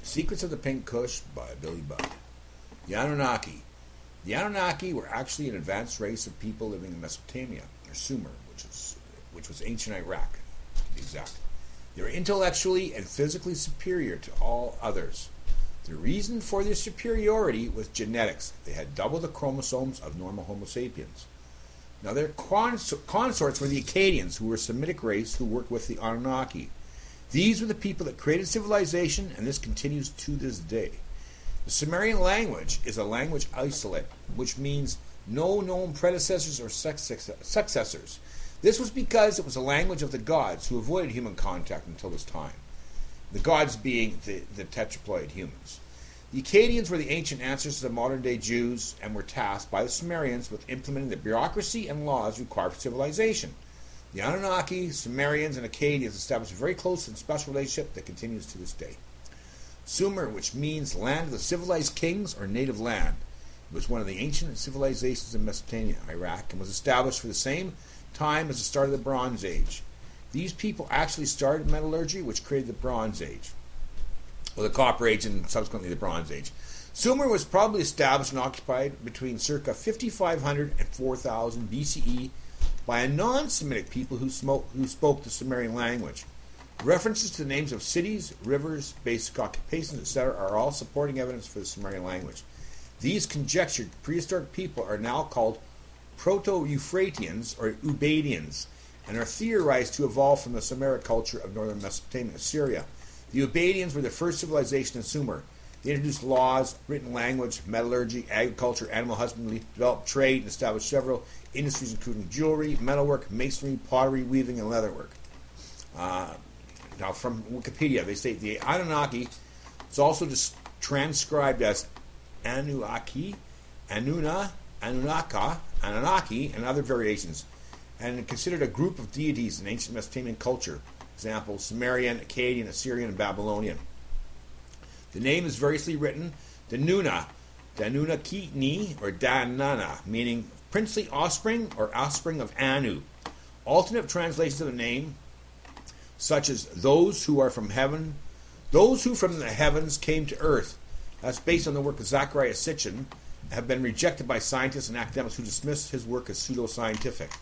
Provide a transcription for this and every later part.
Secrets of the Pink Kush by Billy Budd. The Anunnaki. The Anunnaki were actually an advanced race of people living in Mesoptamia, or Sumer, which was ancient Iraq, to be exact. They were intellectually and physically superior to all others. The reason for their superiority was genetics. They had double the chromosomes of normal Homo sapiens. Now their consorts were the Akkadians, who were a Semitic race who worked with the Anunnaki. These were the people that created civilization, and this continues to this day. The Sumerian language is a language isolate, which means no known predecessors or successors. This was because it was a language of the gods who avoided human contact until this time. The gods being the tetraploid humans. The Akkadians were the ancient ancestors of modern-day Jews and were tasked by the Sumerians with implementing the bureaucracy and laws required for civilization. The Anunnaki, Sumerians, and Akkadians established a very close and special relationship that continues to this day. Sumer, which means land of the civilized kings or native land, it was one of the ancient civilizations in Mesoptamia, Iraq, and was established for the same time as the start of the Bronze Age. These people actually started metallurgy, which created the Bronze Age, or the Copper Age and subsequently the Bronze Age. Sumer was probably established and occupied between circa 5500 and 4000 BCE by a non-Semitic people who spoke the Sumerian language. References to the names of cities, rivers, basic occupations, etc. are all supporting evidence for the Sumerian language. These conjectured prehistoric people are now called Proto-Euphratians or Ubaidians, and are theorized to evolve from the Sumeric culture of northern Mesopotamia, Syria. The Ubaidians were the first civilization in Sumer. They introduced laws, written language, metallurgy, agriculture, animal husbandry, developed trade, and established several industries including jewelry, metalwork, masonry, pottery, weaving, and leatherwork. Now, from Wikipedia, they state the Anunnaki is also transcribed as Anunnaki, Anunna, Anunnaka, Anunnaki, and other variations, and considered a group of deities in ancient Mesopotamian culture. Example, Sumerian, Akkadian, Assyrian, and Babylonian. The name is variously written Danuna, Danunnaki, or Danana, meaning princely offspring or offspring of Anu. Alternate translations of the name, such as those who from the heavens came to earth, that's based on the work of Zecharia Sitchin, have been rejected by scientists and academics who dismiss his work as pseudoscientific.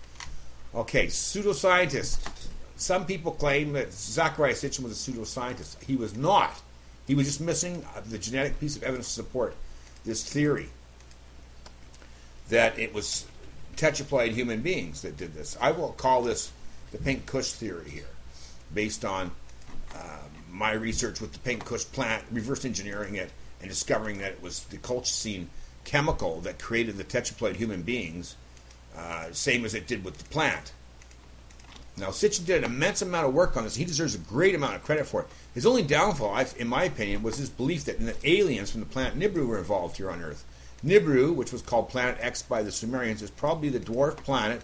Okay, pseudoscientist. Some people claim that Zecharia Sitchin was a pseudoscientist. He was not. He was just missing the genetic piece of evidence to support this theory that it was tetraploid human beings that did this. I will call this the Pink Kush Theory here, based on my research with the Pink Kush plant, reverse engineering it, and discovering that it was the colchicine chemical that created the tetraploid human beings, same as it did with the plant. Now, Sitchin did an immense amount of work on this. He deserves a great amount of credit for it. His only downfall, in my opinion, was his belief that aliens from the planet Nibiru were involved here on Earth. Nibiru, which was called Planet X by the Sumerians, is probably the dwarf planet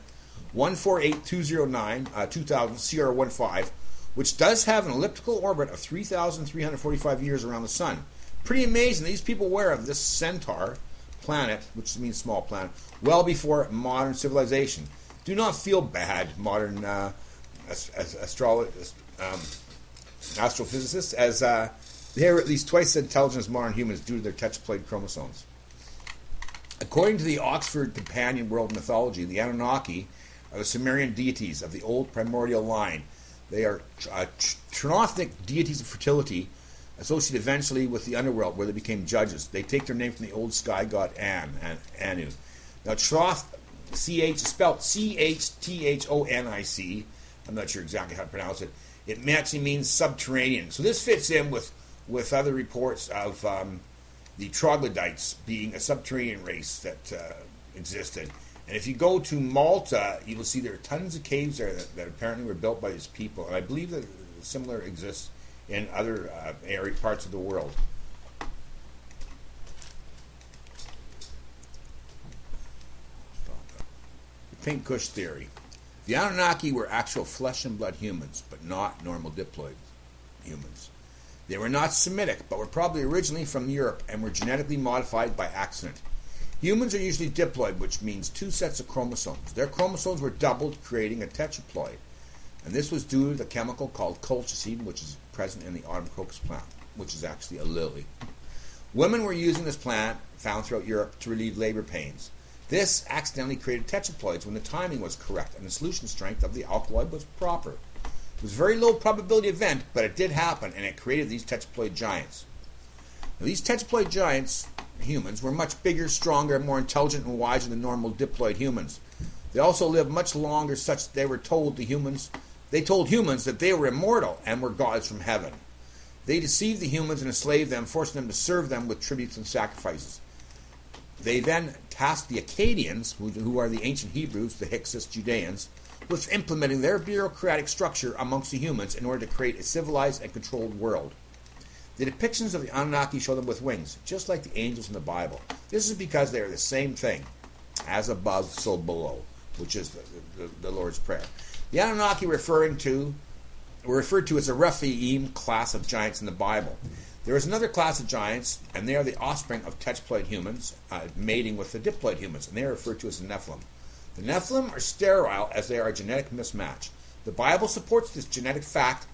148209, 2000 CR15, which does have an elliptical orbit of 3,345 years around the Sun. Pretty amazing. These people were aware of this centaur planet, which means small planet, well before modern civilization. Do not feel bad, modern astrophysicists, as they are at least twice as intelligent as modern humans due to their tetraploid chromosomes. According to the Oxford Companion World Mythology, the Anunnaki are the Sumerian deities of the old primordial line. They are Tronothic deities of fertility, associated eventually with the underworld, where they became judges. They take their name from the old sky god Anu. Now, Troth, is spelled Chthonic. I'm not sure exactly how to pronounce it. It actually means subterranean. So this fits in with other reports of the troglodytes being a subterranean race that existed. And if you go to Malta, you will see there are tons of caves there that apparently were built by these people. And I believe that similar exists in other parts of the world. The Pink Kush Theory. The Anunnaki were actual flesh and blood humans, but not normal diploid humans. They were not Semitic, but were probably originally from Europe and were genetically modified by accident. Humans are usually diploid, which means two sets of chromosomes. Their chromosomes were doubled, creating a tetraploid. And this was due to the chemical called colchicine, which is present in the autumn crocus plant. which is actually a lily. Women were using this plant, found throughout Europe, to relieve labor pains. This accidentally created tetraploids when the timing was correct and the solution strength of the alkaloid was proper. It was a very low probability event, but it did happen, and it created these tetraploid giants. Now, these tetraploid giants, humans, were much bigger, stronger, more intelligent, and wiser than normal diploid humans. They also lived much longer, such that they told humans that they were immortal and were gods from heaven. They deceived the humans and enslaved them, forcing them to serve them with tributes and sacrifices. They then tasked the Akkadians, who are the ancient Hebrews, the Hyksos Judeans, with implementing their bureaucratic structure amongst the humans in order to create a civilized and controlled world. The depictions of the Anunnaki show them with wings, just like the angels in the Bible. This is because they are the same thing, as above, so below, which is the Lord's Prayer. The Anunnaki were referred to as a Rephaim class of giants in the Bible. There is another class of giants, and they are the offspring of tetraploid humans, mating with the diploid humans, and they are referred to as the Nephilim. The Nephilim are sterile as they are a genetic mismatch. The Bible supports this genetic fact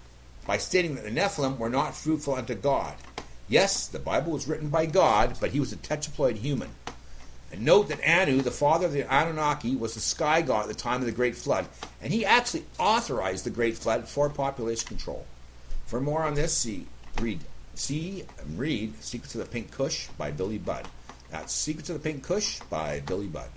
by stating that the Nephilim were not fruitful unto God. Yes, the Bible was written by God, but he was a tetraploid human. And note that Anu, the father of the Anunnaki, was the sky god at the time of the Great Flood, and he actually authorized the Great Flood for population control. For more on this, read Secrets of the Pink Kush by Billy Budd. That's Secrets of the Pink Kush by Billy Budd.